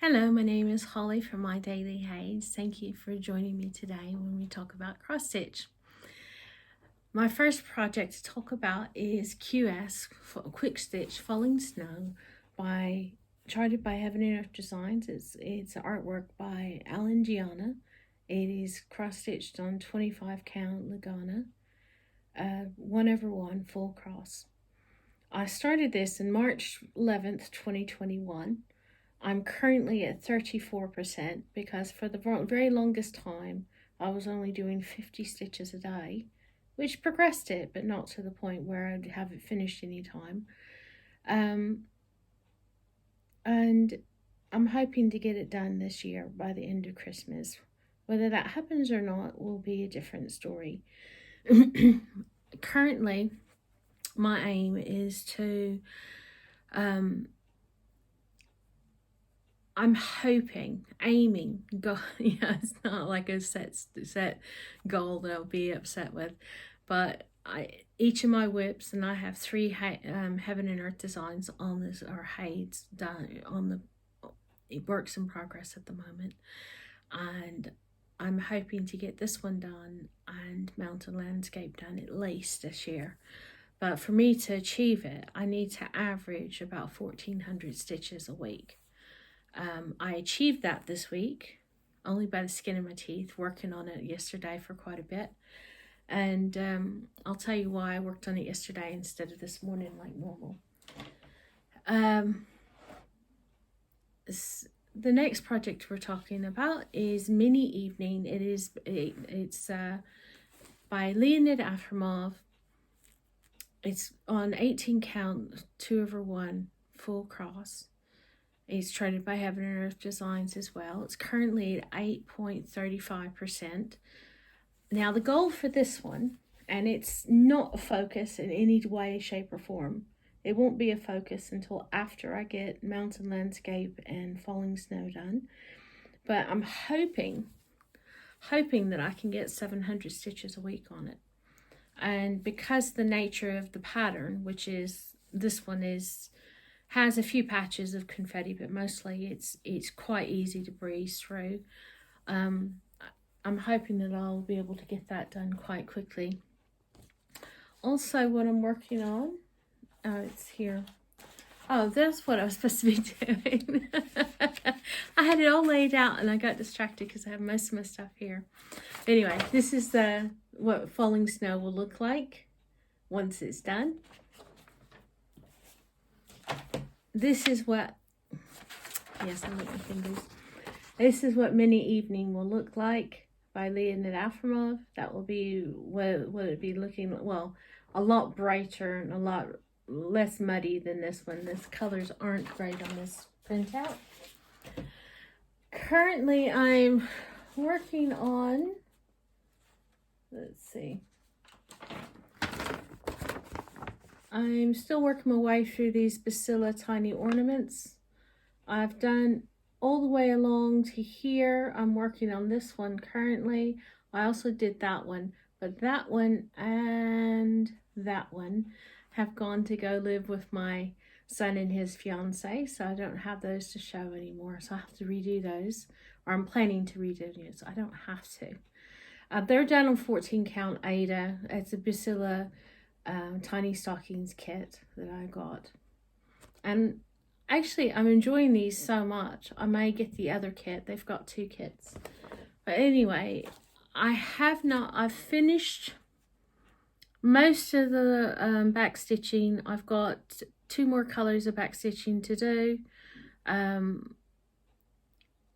Hello, my name is Holly from My Daily HAED. Thank you for joining me today when we talk about cross stitch. My first project to talk about is Quick Stitch Falling Snow charted by Heaven and Earth Designs. It's artwork by Alan Giana. It is cross stitched on 25 count lugana, 1/1 full cross. I started this in March 11th, 2021. I'm currently at 34% because for the very longest time I was only doing 50 stitches a day, which progressed it, but not to the point where I'd have it finished any time. And I'm hoping to get it done this year by the end of Christmas. Whether that happens or not will be a different story. Currently, my aim is to I'm aiming, it's not like a set goal that I'll be upset with, but each of my whips, and I have 3 Heaven and Earth designs on this, or HAEDs done on the works in progress at the moment, and I'm hoping to get this one done and Mountain Landscape done at least this year. But for me to achieve it, I need to average about 1,400 stitches a week. I achieved that this week, only by the skin of my teeth, working on it yesterday for quite a bit. And I'll tell you why I worked on it yesterday instead of this morning like normal. The next project we're talking about is Mini Evening. It's by Leonid Afremov. It's on 18 count, 2/1 full cross. It's traded by Heaven and Earth Designs as well. It's currently at 8.35%. Now the goal for this one, and it's not a focus in any way, shape or form. It won't be a focus until after I get Mountain Landscape and Falling Snow done. But I'm hoping that I can get 700 stitches a week on it. And because the nature of the pattern, which is, this one has a few patches of confetti, but mostly it's quite easy to breeze through. I'm hoping that I'll be able to get that done quite quickly. Also, what I'm working on, it's here. Oh, that's what I was supposed to be doing. I had it all laid out and I got distracted because I have most of my stuff here. Anyway, this is what Falling Snow will look like once it's done. This is what, yes, I like my fingers. This is what Mini Evening will look like by Leonid Afremov. That will be what it'd be looking, well, a lot brighter and a lot less muddy than this one. These colors aren't great on this printout. Currently, I'm working on, let's see, I'm still working my way through these Bucilla Tiny Ornaments. I've done all the way along to here. I'm working on this one currently. I also did that one, but that one and that one have gone to go live with my son and his fiance, so I don't have those to show anymore, so I have to redo those, or I'm planning to redo those. I don't have to. They're done on 14 count Aida. It's a Bucilla Tiny Stockings kit that I got, and actually I'm enjoying these so much I may get the other kit. They've got 2 kits, but anyway, I've finished most of the back stitching. I've got 2 more colors of back stitching to do,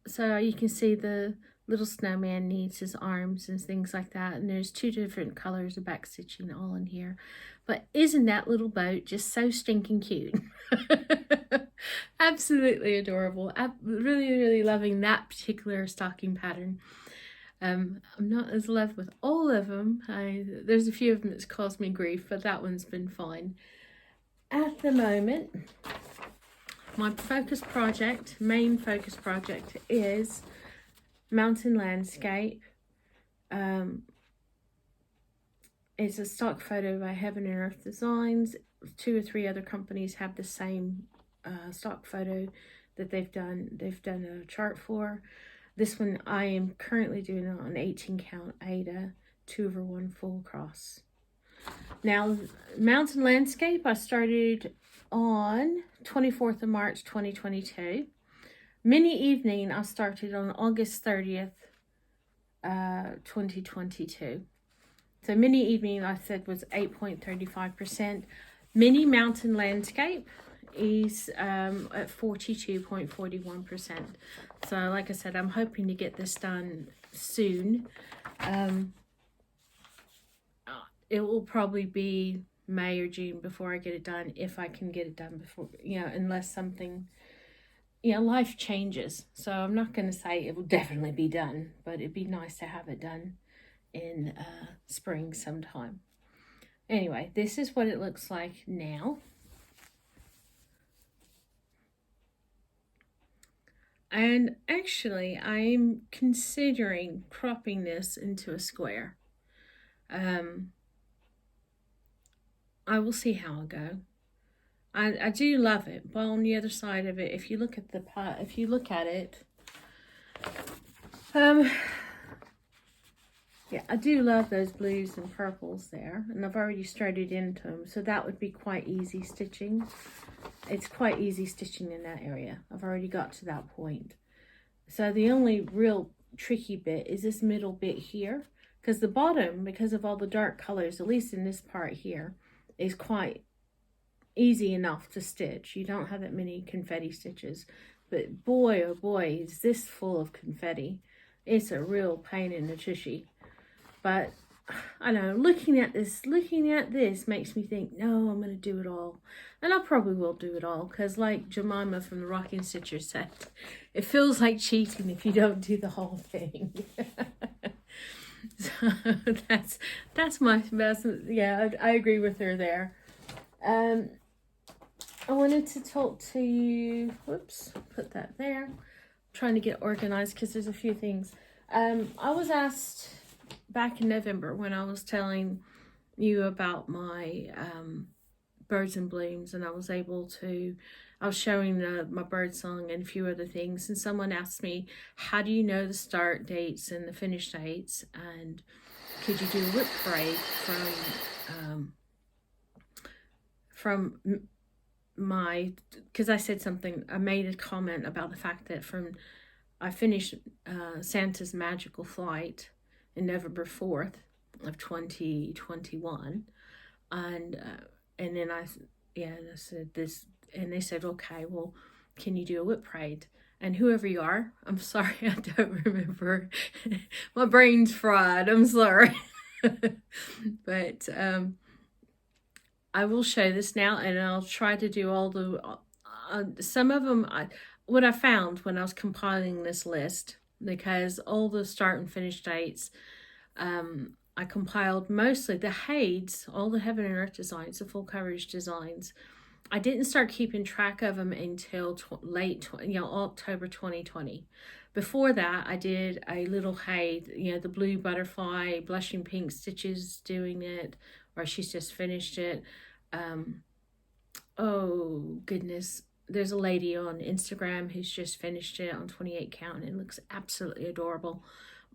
so you can see the little snowman needs his arms and things like that, and there's 2 different colors of back stitching all in here. But isn't that little boat just so stinking cute? Absolutely adorable. I'm really loving that particular stocking pattern. I'm not as in love with all of them. There's a few of them that's caused me grief, but that one's been fine. At the moment, my main focus project is Mountain Landscape. It's a stock photo by Heaven and Earth Designs. 2 or 3 other companies have the same stock photo that they've done a chart for. This one I am currently doing it on 18 count aida 2/1 full cross. Now, Mountain Landscape I started on 24th of March 2022. Mini Evening I started on August 30th 2022. So Mini Evening I said was 8.35%. Mini Mountain Landscape is at 42.41%. So like I said, I'm hoping to get this done soon. It will probably be May or June before I get it done, if I can get it done before, you know, unless something, you know, life changes. So I'm not going to say it will definitely be done, but it'd be nice to have it done in spring sometime. Anyway, this is what it looks like now. And actually, I'm considering cropping this into a square. I will see how I go. I do love it, but on the other side of it, if you look at the pot, if you look at it, yeah, I do love those blues and purples there, and I've already started into them, so that would be quite easy stitching. It's quite easy stitching in that area. I've already got to that point. So the only real tricky bit is this middle bit here, because the bottom, because of all the dark colors, at least in this part here, is quite easy enough to stitch. You don't have that many confetti stitches, but boy oh boy is this full of confetti. It's a real pain in the tushy. But I know, looking at this makes me think, no, I'm going to do it all. And I probably will do it all, because like Jemima from the Rocking Stitcher said, it feels like cheating if you don't do the whole thing. So that's my best. Yeah, I agree with her there. I wanted to talk to you. Whoops, put that there. I'm trying to get organized because there's a few things. I was asked back in November when I was telling you about my birds and blooms, and I was showing my bird song and a few other things, and someone asked me, how do you know the start dates and the finish dates, and could you do a whip parade from my, because I said something, I made a comment about the fact that I finished Santa's Magical Flight in November 4th of 2021, and then I said this, and they said, okay, well, can you do a whip parade? And whoever you are, I'm sorry, I don't remember. My brain's fried, I'm sorry. But I will show this now, and I'll try to do all the, some of them, what I found when I was compiling this list, because all the start and finish dates, I compiled mostly the HAEDs, all the Heaven and Earth designs, the full coverage designs. I didn't start keeping track of them until late, October 2020. Before that, I did a little HAED, the blue butterfly, blushing pink stitches doing it, or she's just finished it. Oh goodness, there's a lady on Instagram who's just finished it on 28 count, and it looks absolutely adorable.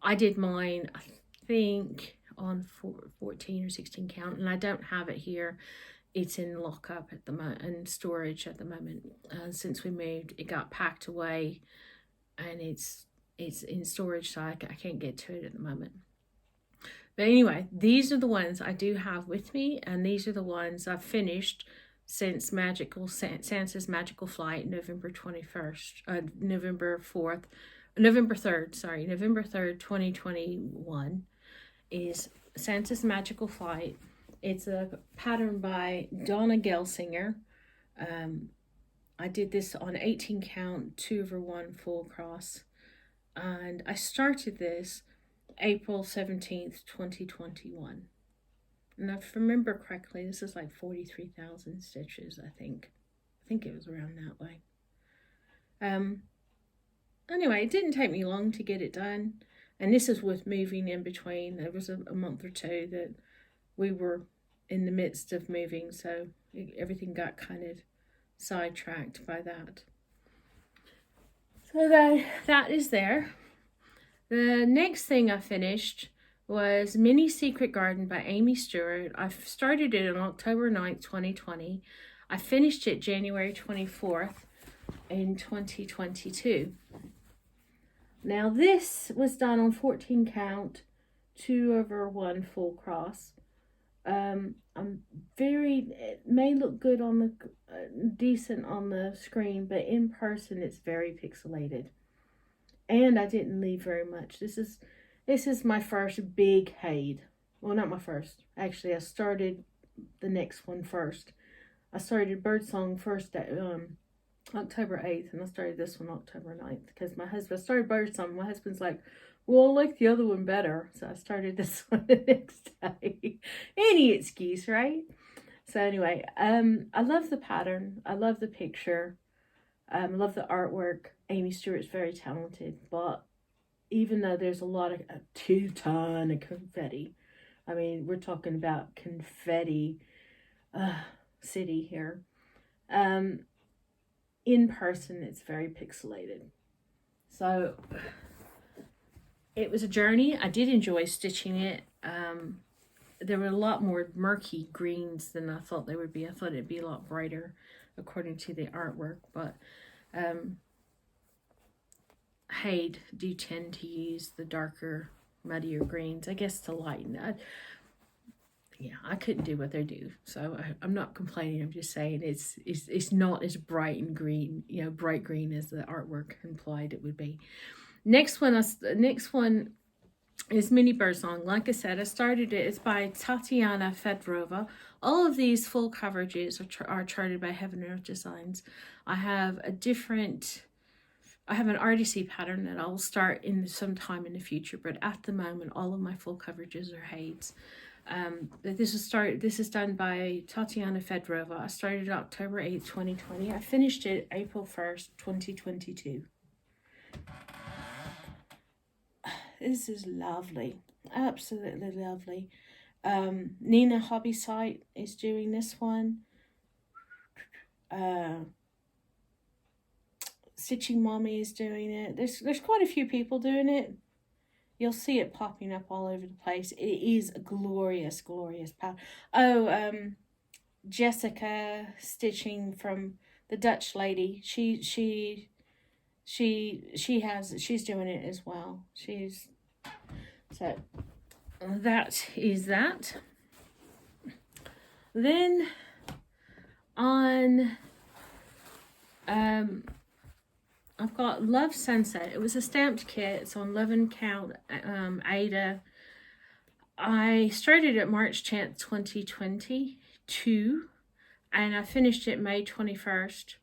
I did mine, I think, on 14 or 16 count, and I don't have it here. It's in lockup at the moment and storage at the moment. Since we moved, it got packed away, and it's in storage, so I can't get to it at the moment. But anyway, these are the ones I do have with me, and these are the ones I've finished since Santa's Magical Flight, November 3rd, 2021 is Santa's Magical Flight. It's a pattern by Dona Gelsinger. I did this on 18 count, 2/1 full cross, and I started this April 17th, 2021. And if I remember correctly, this is like 43,000 stitches, I think. I think it was around that way. Anyway, it didn't take me long to get it done. And this is with moving in between. There was a month or two that we were in the midst of moving, so everything got kind of sidetracked by that. So that is there. The next thing I finished was Mini Secret Garden by Amy Stewart. I started it on October 9th, 2020. I finished it January 24th in 2022. Now this was done on 14 count, 2/1 full cross. It may look good on the decent on the screen, but in person it's very pixelated. And I didn't leave very much. This is my first big HAED. Well, not my first. Actually, I started the next one first. I started Birdsong first at October 8th, and I started this one October 9th because I started Birdsong. My husband's like, well, I like the other one better. So I started this one the next day. Any excuse, right? So anyway, I love the pattern. I love the picture. I love the artwork. Amy Stewart's very talented, but even though there's a 2 ton of confetti, I mean, we're talking about confetti city here. In person, it's very pixelated. So it was a journey. I did enjoy stitching it. There were a lot more murky greens than I thought they would be. I thought it'd be a lot brighter according to the artwork, but HAED do tend to use the darker, muddier greens, I guess, to lighten it. Yeah, I couldn't do what they do, so I'm not complaining. I'm just saying it's not as bright and green, bright green as the artwork implied it would be. Next one is Mini Birdsong. Like I said, I started it. It's by Tatiana Fedorova. All of these full coverages are charted by Heaven and Earth Designs. I have an artisy pattern that I'll start in sometime in the future, but at the moment, all of my full coverages are HAEDs. This is done by Tatiana Fedorova. I started October 8th, 2020. I finished it April 1st, 2022. This is lovely. Absolutely lovely. Nina Hobby Site is doing this one. Stitching Mommy is doing it. There's quite a few people doing it. You'll see it popping up all over the place. It is a glorious, glorious pattern. Oh, Jessica stitching from the Dutch lady. She's doing it as well. So that is that. Then on I've got Love Sunset. It was a stamped kit. It's on 11 count Aida. I started it March 10th, 2022, and I finished it May 21st,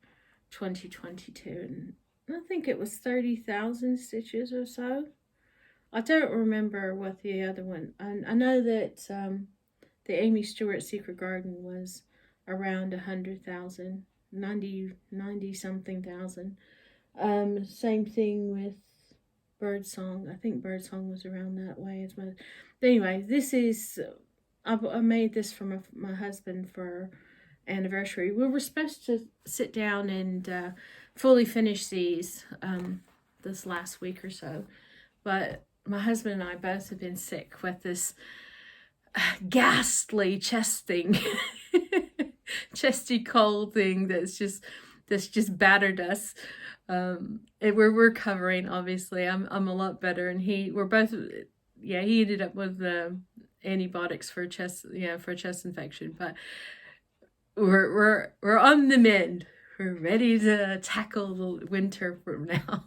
2022. And I think it was 30,000 stitches or so. I don't remember what the other one. I know that the Amy Stewart Secret Garden was around 100,000, 90 something thousand. Same thing with Birdsong. I think Birdsong was around that way as well. But anyway, this is I made this for my husband for anniversary. We were supposed to sit down and fully finish these this last week or so, but my husband and I both have been sick with this ghastly chesty cold thing that's just battered us. We're recovering, obviously. I'm a lot better, and he ended up with antibiotics for chest infection, but we're on the mend. We're ready to tackle the winter from now.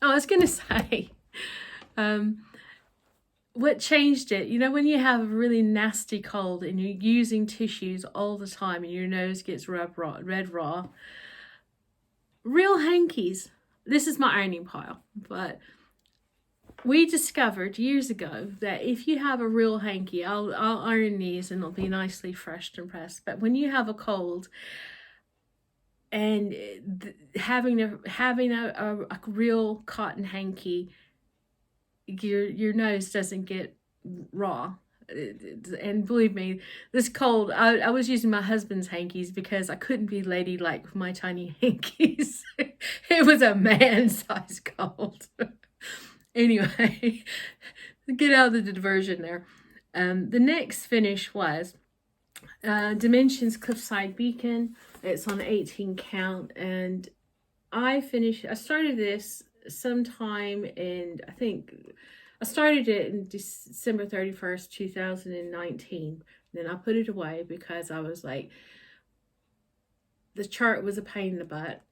I was gonna say, what changed it, when you have a really nasty cold and you're using tissues all the time and your nose gets red raw, real hankies. This is my ironing pile, but we discovered years ago that if you have a real hanky, I'll iron these and it'll be nicely fresh and pressed. But when you have a cold and having a real cotton hanky, your nose doesn't get raw. And believe me, this cold, I was using my husband's hankies because I couldn't be ladylike with my tiny hankies. It was a man-size gold. Anyway, get out of the diversion there. The next finish was Dimensions Cliffside Beacon. It's on 18 count, and I started this sometime in, I think, I started it in December 31st, 2019. Then I put it away because I was like, the chart was a pain in the butt.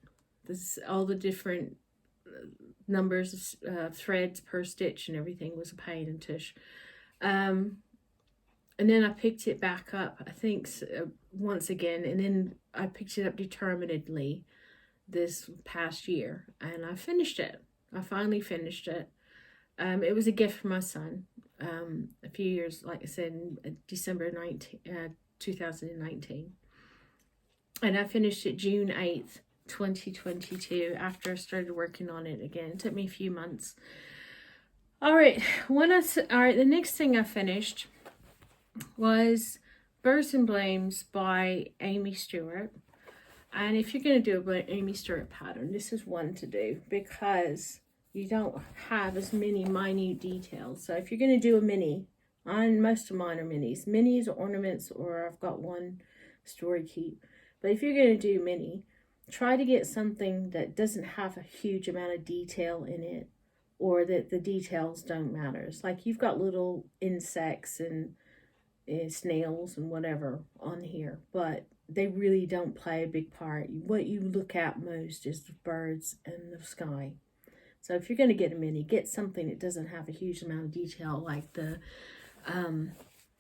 All the different numbers of threads per stitch and everything was a pain and tush. And then I picked it back up, I think, once again, and then I picked it up determinedly this past year, and I finished it. I finally finished it. It was a gift from my son a few years, like I said, in December 2019. And I finished it June 8th, 2022, after I started working on it again. It took me a few months. All right, the next thing I finished was Birds and Blooms by Amy Stewart. And if you're going to do an Amy Stewart pattern, this is one to do because you don't have as many minute details. So if you're going to do a mini, most of mine are minis, ornaments, or I've got one story keep. But if you're going to do mini, try to get something that doesn't have a huge amount of detail in it, or that the details don't matter. It's like you've got little insects and snails and whatever on here, but they really don't play a big part. What you look at most is the birds and the sky. So if you're going to get a mini, get something that doesn't have a huge amount of detail, like the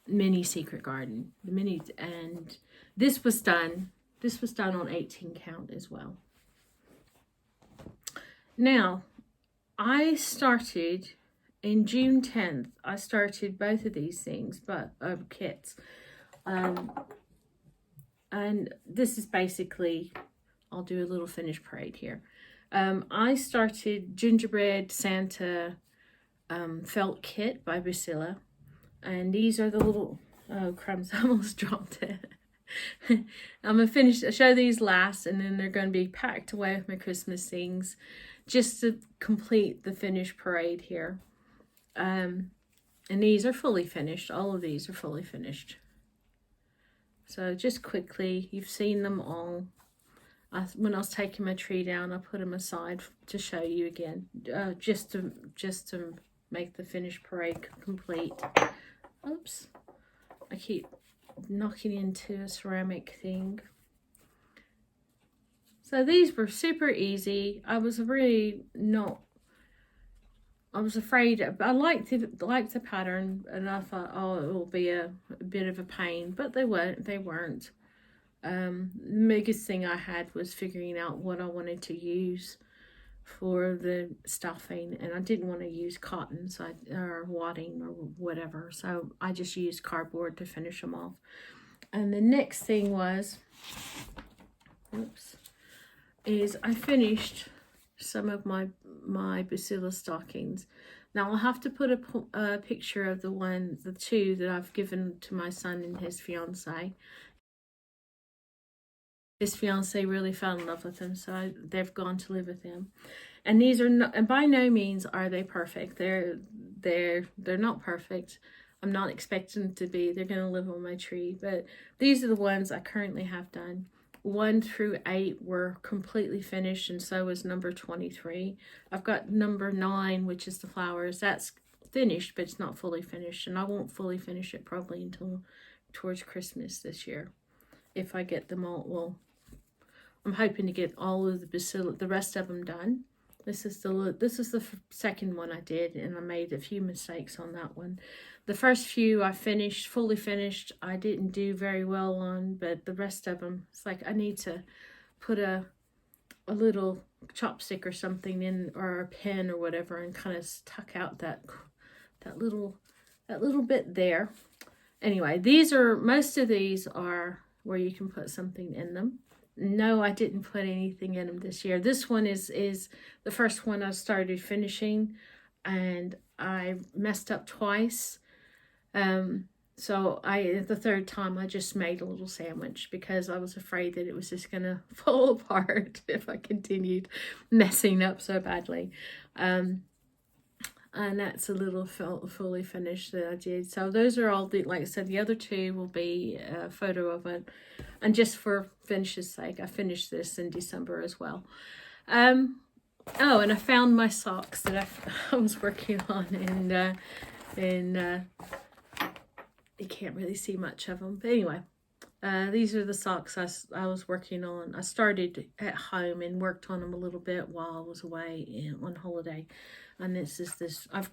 mini Secret Garden. The mini, and this was done on 18 count as well. Now, I started in June 10th. I started both of these things, but kits. And this is basically, I'll do a little finish parade here. I started Gingerbread Santa felt kit by Bucilla, and these are the little, oh crumbs, I almost dropped it. I'm gonna show these last, and then they're gonna be packed away with my Christmas things, just to complete the finish parade here. And these are fully finished. All of these are fully finished. So just quickly, you've seen them all. When I was taking my tree down, I put them aside to show you again, just to make the finished parade complete. Oops, I keep knocking into a ceramic thing. So these were super easy. I was afraid. I liked the pattern, and I thought, oh, it will be a bit of a pain, but they weren't. The biggest thing I had was figuring out what I wanted to use for the stuffing, and I didn't want to use cotton or wadding or whatever, so I just used cardboard to finish them off. And the next thing was, is I finished some of my Bucilla stockings. Now I'll have to put a picture of the two that I've given to my son and his fiance. His fiance really fell in love with them, so they've gone to live with him. And these are not, and by no means are they perfect. They're not perfect. I'm not expecting them to be. They're going to live on my tree, but these are the ones I currently have done. 1 through 8 were completely finished, and so was number 23. I've got number 9, which is the flowers. That's finished, but it's not fully finished, and I won't fully finish it probably until towards Christmas this year, if I get them all. Well, I'm hoping to get all of the rest of them done. This is the second one I did, and I made a few mistakes on that one. The first few I finished, fully finished. I didn't do very well on, but the rest of them, it's like I need to put a little chopstick or something in, or a pen or whatever, and kind of tuck out that little bit there. Anyway, most of these are where you can put something in them. No, I didn't put anything in them this year. This one is the first one I started finishing, and I messed up twice. So the third time I just made a little sandwich because I was afraid that it was just going to fall apart if I continued messing up so badly. And that's a little fully finished that I did. So those are all the, like I said, the other two will be a photo of it. And just for finish's sake, I finished this in December as well. Oh, and I found my socks that I was working on, and you can't really see much of them. But anyway, these are the socks I was working on. I started at home and worked on them a little bit while I was away on holiday. And I've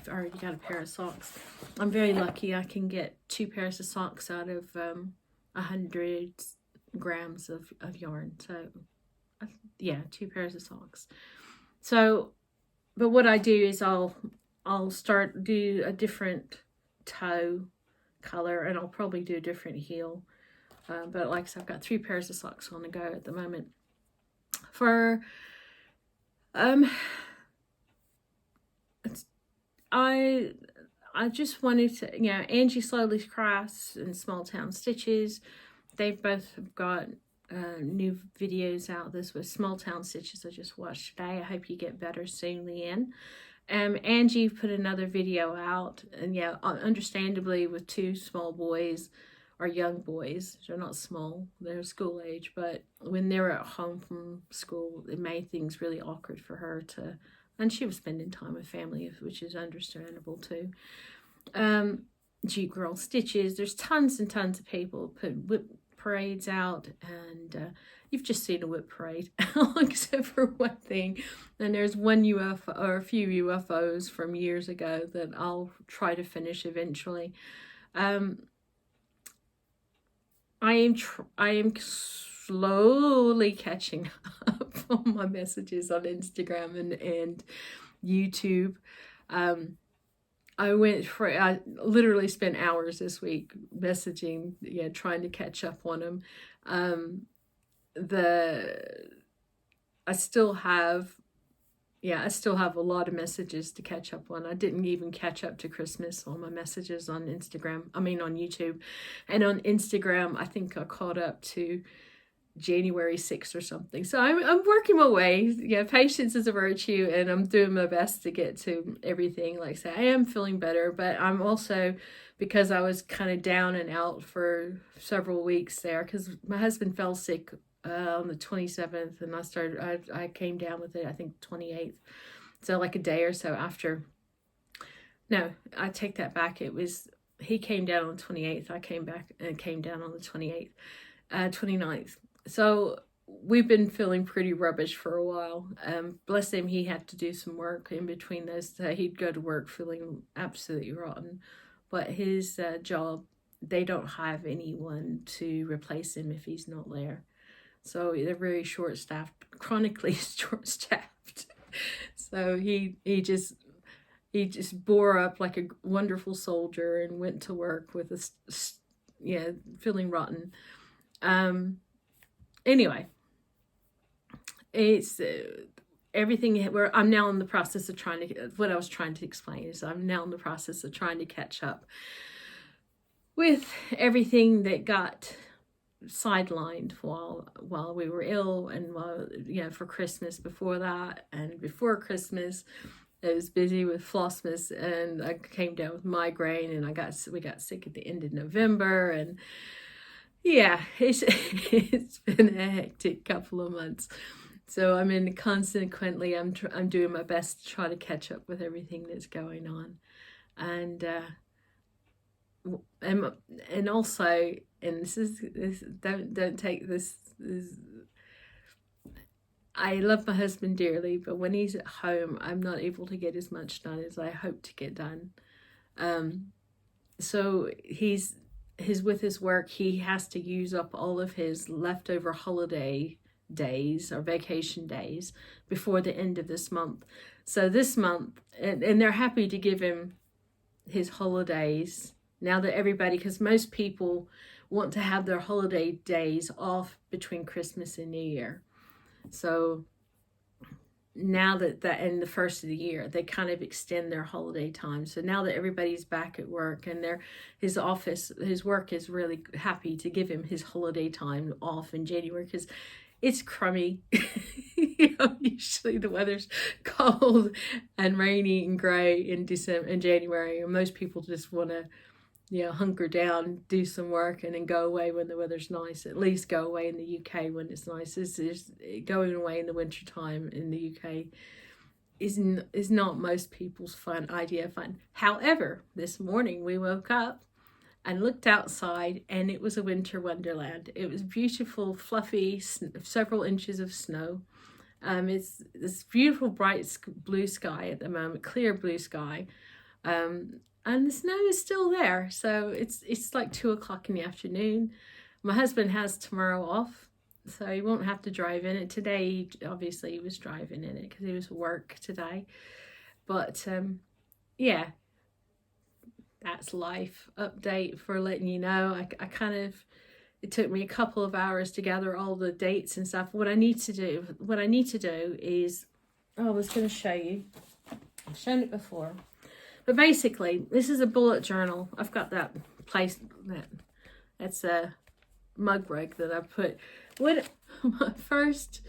already got a pair of socks. I'm very lucky. I can get 2 pairs of socks out of 100 grams of yarn. So yeah, 2 pairs of socks. So, but what I do is I'll do a different toe color, and I'll probably do a different heel. But like I said, I've got 3 pairs of socks on the go at the moment. For I just wanted to, you know, Angie Slowly Crafts and Small Town Stitches, they both have got new videos out. This was Small Town Stitches I just watched today. I hope you get better soon, Leanne. Angie put another video out, and yeah, understandably with 2 small boys, or young boys, they're not small, they're school age, but when they were at home from school, it made things really awkward for her to, and she was spending time with family, which is understandable too. Jeep Girl Stitches, there's tons and tons of people put whip parades out, and you've just seen a whip parade except for one thing, and there's one UFO or a few UFOs from years ago that I'll try to finish eventually. I am slowly catching up on my messages on Instagram and YouTube. I literally spent hours this week messaging, trying to catch up on them. I still have a lot of messages to catch up on. I didn't even catch up to Christmas on my messages on on YouTube. And on Instagram, I think I caught up to January 6th or something. So I'm working my way. Yeah, patience is a virtue, and I'm doing my best to get to everything. Like I say, I am feeling better, but I'm also, because I was kind of down and out for several weeks there, because my husband fell sick on the 27th, and I came down with it, I think 28th. So like a day or so after. No, I take that back. He came down on the 28th. I came back and came down on the 29th. So we've been feeling pretty rubbish for a while. Bless him, he had to do some work in between those. He'd go to work feeling absolutely rotten. But his job, they don't have anyone to replace him if he's not there. So they're very short-staffed, chronically short-staffed. So he just bore up like a wonderful soldier and went to work with feeling rotten. Anyway, it's everything where I'm now in the process of what I was trying to explain is I'm now in the process of trying to catch up with everything that got sidelined while we were ill, and for Christmas before that, and before Christmas I was busy with Flossmas, and I came down with migraine, and we got sick at the end of November, and yeah, it's been a hectic couple of months. So consequently I'm doing my best to try to catch up with everything that's going on, and also, and this don't take this. I love my husband dearly, but when he's at home, I'm not able to get as much done as I hope to get done. So he's with his work, he has to use up all of his leftover holiday days or vacation days before the end of this month. So this month, and they're happy to give him his holidays now that everybody, because most people want to have their holiday days off between Christmas and New Year. So now that in the first of the year, they kind of extend their holiday time. So now that everybody's back at work, and his work is really happy to give him his holiday time off in January, because it's crummy. Usually the weather's cold and rainy and grey in January, and most people just want to hunker down, do some work, and then go away when the weather's nice. At least go away in the UK when it's nice. This is going away in the winter time in the UK is not most people's fun. However, this morning we woke up and looked outside, and it was a winter wonderland. It was beautiful, fluffy, several inches of snow. It's this beautiful bright blue sky at the moment, clear blue sky. And the snow is still there, so it's like 2 o'clock in the afternoon. My husband has tomorrow off, so he won't have to drive in it. Today, obviously, he was driving in it because he was at work today. But, yeah, that's life update for letting you know. It took me a couple of hours to gather all the dates and stuff. What I need to do is, I was going to show you. I've shown it before. But basically, this is a bullet journal. I've got that place, that's a mug rug that I put. My first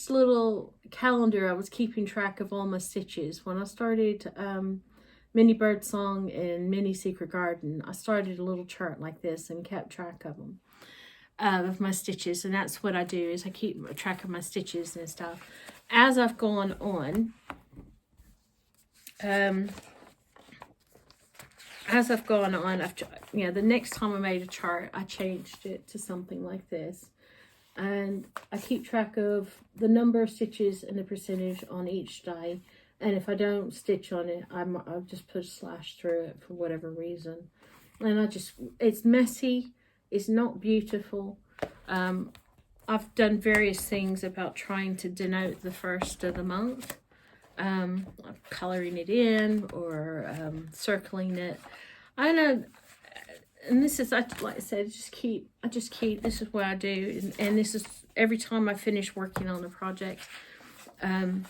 little calendar, I was keeping track of all my stitches. When I started Mini Bird Song and Mini Secret Garden, I started a little chart like this and kept track of them, of my stitches. And that's what I do, is I keep track of my stitches and stuff. As I've gone on, the next time I made a chart, I changed it to something like this, and I keep track of the number of stitches and the percentage on each day. And if I don't stitch on it, I'll just put a slash through it for whatever reason. And it's messy, it's not beautiful. I've done various things about trying to denote the first of the month. Coloring it in or circling it. I know, and this is, like I said, I just keep, this is what I do, and this is every time I finish working on a project, I'll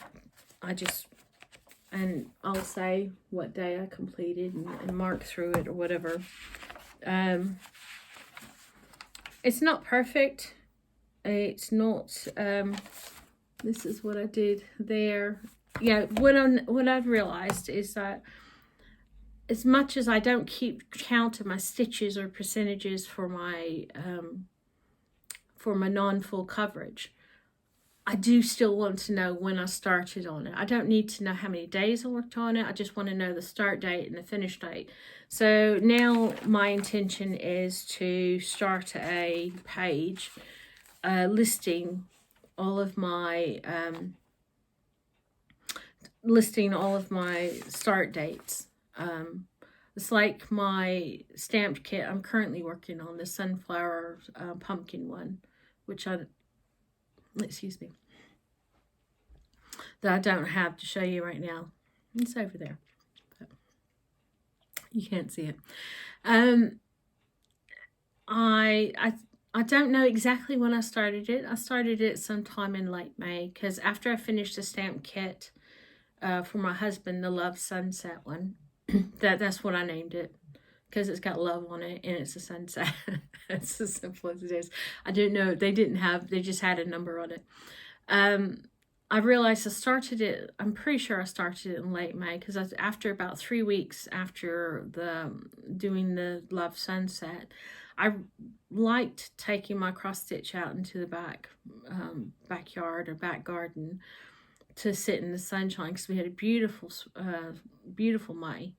say what day I completed and mark through it or whatever. It's not perfect. It's not, this is what I did there. Yeah, what I've realized is that as much as I don't keep count of my stitches or percentages for my non-full coverage, I do still want to know when I started on it. I don't need to know how many days I worked on it. I just want to know the start date and the finish date. So now my intention is to start a page listing all of my start dates. It's like my stamped kit I'm currently working on, the sunflower pumpkin one, which that I don't have to show you right now. It's over there, but you can't see it. I don't know exactly when I started it. I started it sometime in late May, because after I finished the stamp kit for my husband, the Love Sunset one, that's what I named it, because it's got love on it and it's a sunset. It's as simple as it is. I don't know, they just had a number on it. I realized I'm pretty sure I started it in late May, because after about 3 weeks after doing the Love Sunset, I liked taking my cross stitch out into the backyard or back garden to sit in the sunshine, because we had a beautiful May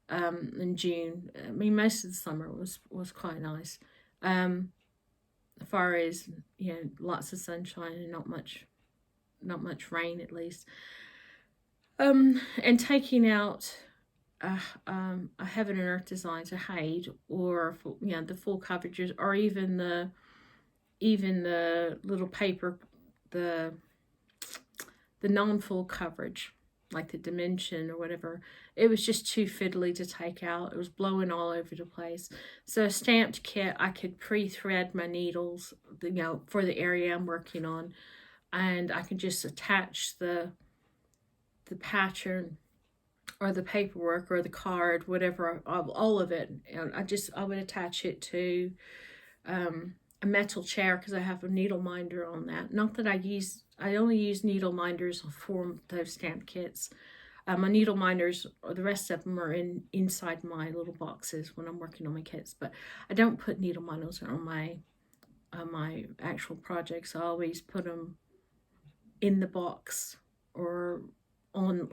and June. I mean, most of the summer was quite nice. As far as, lots of sunshine and not much rain, at least. And taking out Heaven and Earth Designs, a HAED, or the full coverages, or even the little paper, the non-full coverage, like the dimension or whatever. It was just too fiddly to take out. It was blowing all over the place. So a stamped kit, I could pre-thread my needles, for the area I'm working on. and I can just attach the pattern or the paperwork or the card, whatever, all of it. And I would attach it to a metal chair because I have a needle minder on that. Not that I only use needle minders for those stamp kits. My needle minders, or the rest of them, are inside my little boxes when I'm working on my kits. But I don't put needle minders on my actual projects. I always put them in the box, or on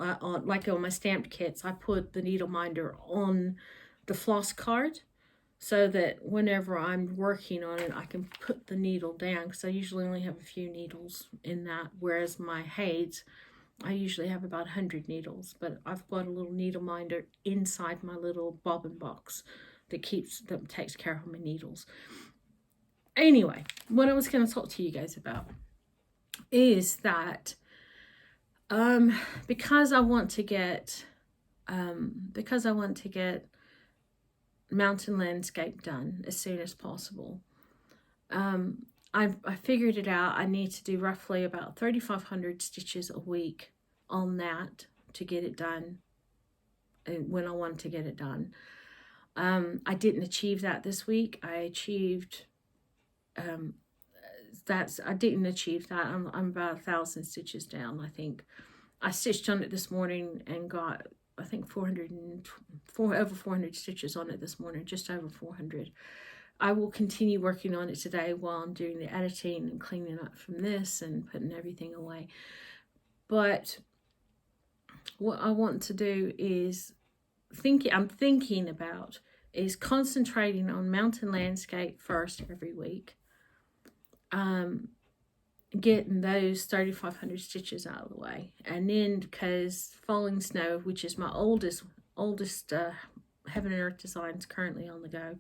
like on my stamped kits. I put the needle minder on the floss card, so that whenever I'm working on it, I can put the needle down, because I usually only have a few needles in that, whereas my HAEDs, I usually have about 100 needles, but I've got a little needle minder inside my little bobbin box that takes care of my needles. Anyway, what I was going to talk to you guys about is that because I want to get Mountain Landscape done as soon as possible, I figured it out. I need to do roughly about 3,500 stitches a week on that to get it done, and when I want to get it done. I didn't achieve that this week. I didn't achieve that. I'm about 1,000 stitches down, I think. I stitched on it this morning and got, I think, over 400 stitches on it this morning, just over 400. I will continue working on it today while I'm doing the editing and cleaning up from this and putting everything away. But what I want to do is I'm thinking about is concentrating on Mountain Landscape first every week. Getting those 3,500 stitches out of the way, and then, because Falling Snow, which is my oldest Heaven and Earth designs currently on the go,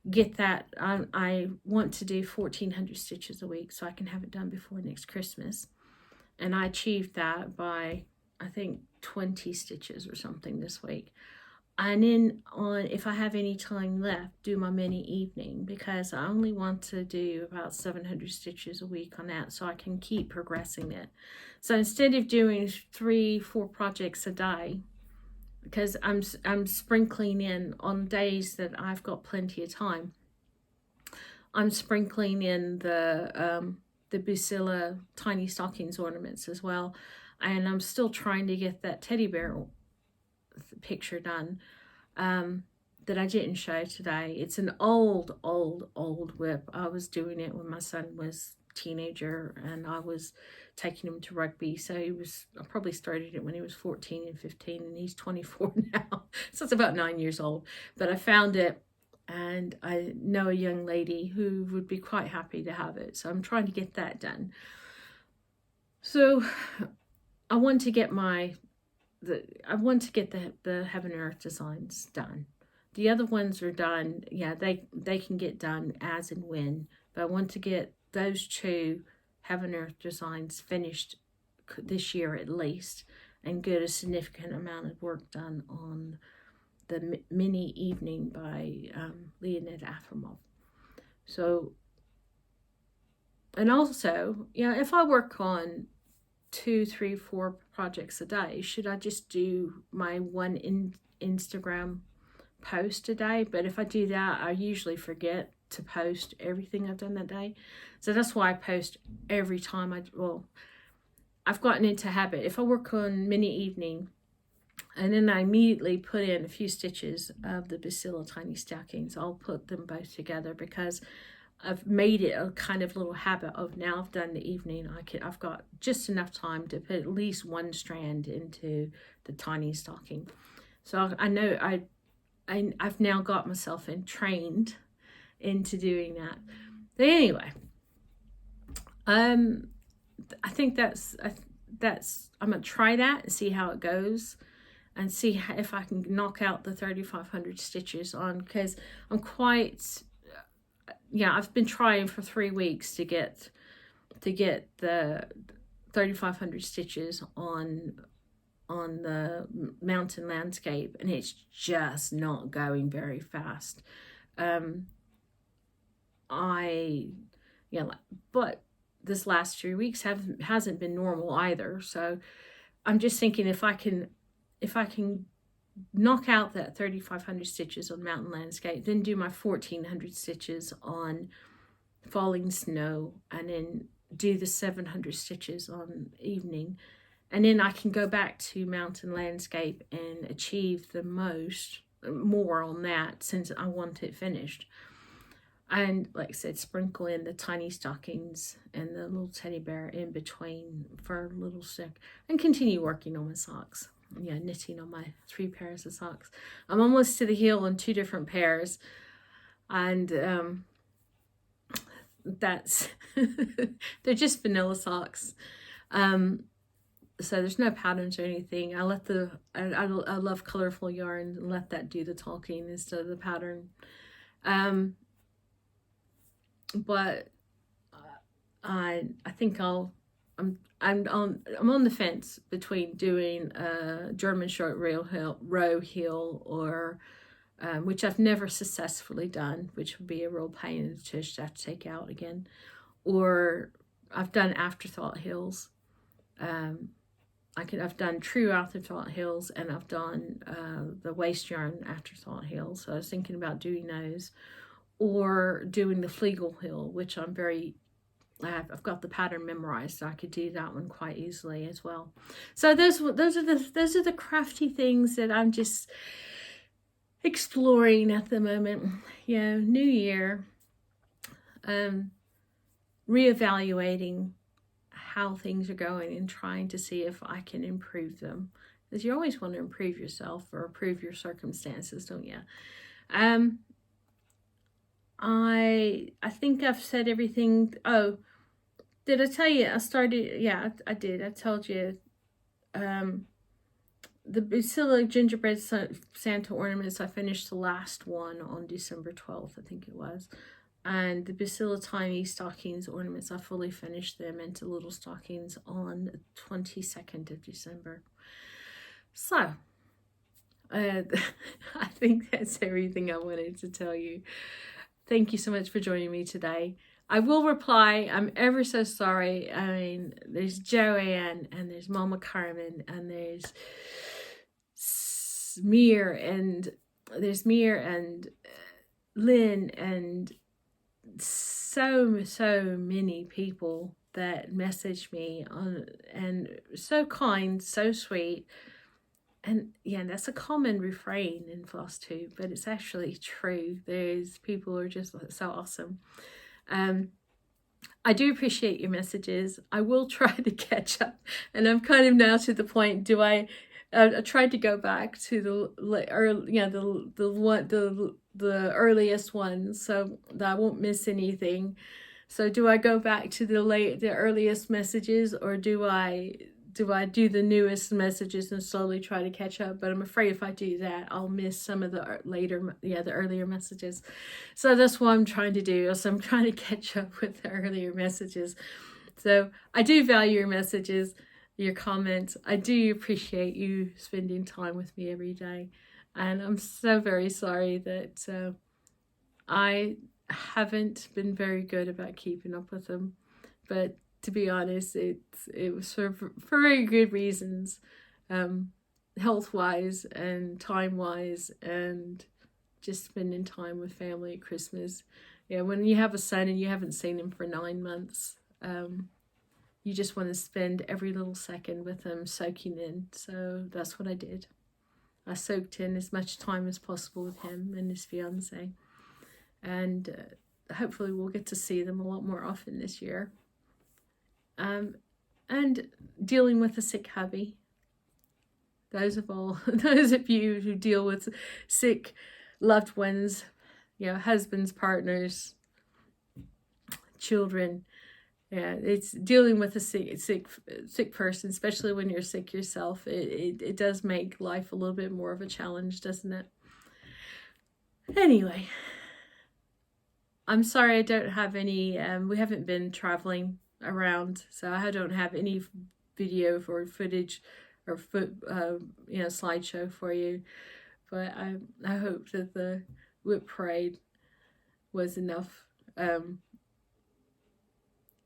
get that. I want to do 1,400 stitches a week so I can have it done before next Christmas, and I achieved that by, I think, 20 stitches or something this week. And then if I have any time left, do my mini evening, because I only want to do about 700 stitches a week on that, so I can keep progressing it. So instead of doing 3-4 projects a day, because I'm sprinkling in on days that I've got plenty of time, I'm sprinkling in the Bucilla Tiny Stockings ornaments as well, and I'm still trying to get that teddy bear picture done that I didn't show today. It's an old whip. I was doing it when my son was a teenager and I was taking him to rugby, so I probably started it when he was 14 and 15, and he's 24 now, so it's about 9 years old. But I found it, and I know a young lady who would be quite happy to have it, so I'm trying to get that done. So I want to get the Heaven and Earth designs done. The other ones are done. Yeah, they can get done as and when, but I want to get those 2 Heaven and Earth designs finished this year at least, and get a significant amount of work done on the mini evening by Leonid Afremov. So, and also, yeah, if I work on 2, 3, 4 projects a day, should I just do my one Instagram post a day? But if I do that, I usually forget to post everything I've done that day, so that's why I post every time I've gotten into habit. If I work on mini evening and then I immediately put in a few stitches of the Bucilla Tiny Stockings, I'll put them both together, because I've made it a kind of little habit of, now I've done the evening, I've got just enough time to put at least one strand into the tiny stocking. So I know I've now got myself trained into doing that. But anyway, I think that's I'm gonna try that and see how it goes, and see if I can knock out the 3,500 stitches on, because I'm quite, yeah, I've been trying for 3 weeks to get the 3,500 stitches on the Mountain Landscape, and it's just not going very fast. But this last 3 weeks hasn't been normal either. So I'm just thinking if I can knock out that 3,500 stitches on Mountain Landscape, then do my 1,400 stitches on Falling Snow, and then do the 700 stitches on Evening, and then I can go back to Mountain Landscape and achieve the more on that, since I want it finished. And like I said, sprinkle in the tiny stockings and the little teddy bear in between for a little stick, and continue working on my socks. Yeah, knitting on my 3 pairs of socks. I'm almost to the heel on 2 different pairs, and that's they're just vanilla socks. So there's no patterns or anything. I let I love colorful yarn, and let that do the talking instead of the pattern. But I think I'm on the fence between doing a German short row heel, or which I've never successfully done, which would be a real pain in the tush to have to take out again. Or I've done afterthought heels. I've done true afterthought heels, and I've done the waist yarn afterthought heels. So I was thinking about doing those, or doing the Flegel heel, which I've got the pattern memorized, so I could do that one quite easily as well. So those are the crafty things that I'm just exploring at the moment. You know, new year, reevaluating how things are going and trying to see if I can improve them, because you always want to improve yourself or improve your circumstances, don't you? I think I've said everything. Oh, did I tell you I started? Yeah, I did. I told you the Bucilla gingerbread Santa ornaments, I finished the last one on December 12th, I think it was. And the Bucilla Tiny Stockings ornaments, I fully finished them into little stockings on the 22nd of December. So, I think that's everything I wanted to tell you. Thank you so much for joining me today. I will reply. I'm ever so sorry. I mean, there's Joanne, and there's Mama Carmen, and there's Mir, and Lynn, and so many people that message me on, and so kind, so sweet. And yeah, that's a common refrain in Flosstube, but it's actually true. There's people who are just so awesome. I do appreciate your messages. I will try to catch up, and I'm kind of now to the point. I tried to go back to the earliest ones, so that I won't miss anything. So do I go back to the earliest messages, or do I do the newest messages and slowly try to catch up? But I'm afraid if I do that, I'll miss some of the earlier messages. So that's what I'm trying to do. So I'm trying to catch up with the earlier messages. So I do value your messages, your comments. I do appreciate you spending time with me every day. And I'm so very sorry that I haven't been very good about keeping up with them. But to be honest, it was for very good reasons, health-wise and time-wise, and just spending time with family at Christmas. Yeah, when you have a son and you haven't seen him for 9 months, you just want to spend every little second with him, soaking in. So that's what I did. I soaked in as much time as possible with him and his fiance, and hopefully we'll get to see them a lot more often this year. And dealing with a sick hubby. Those of you who deal with sick loved ones, husbands, partners, children. Yeah, it's dealing with a sick person, especially when you're sick yourself. It does make life a little bit more of a challenge, doesn't it? Anyway, I'm sorry I don't have any, we haven't been traveling around, so I don't have any video or footage or slideshow for you. But I hope that the whip parade was enough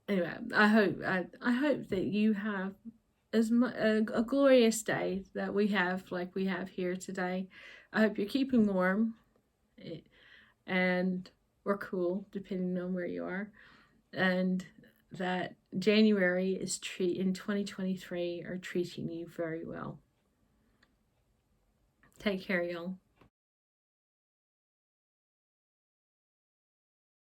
anyway, I hope that you have as a glorious day that we have, like we have here today. I hope you're keeping warm and or cool, depending on where you are, and that January is in 2023 are treating you very well. Take care, y'all.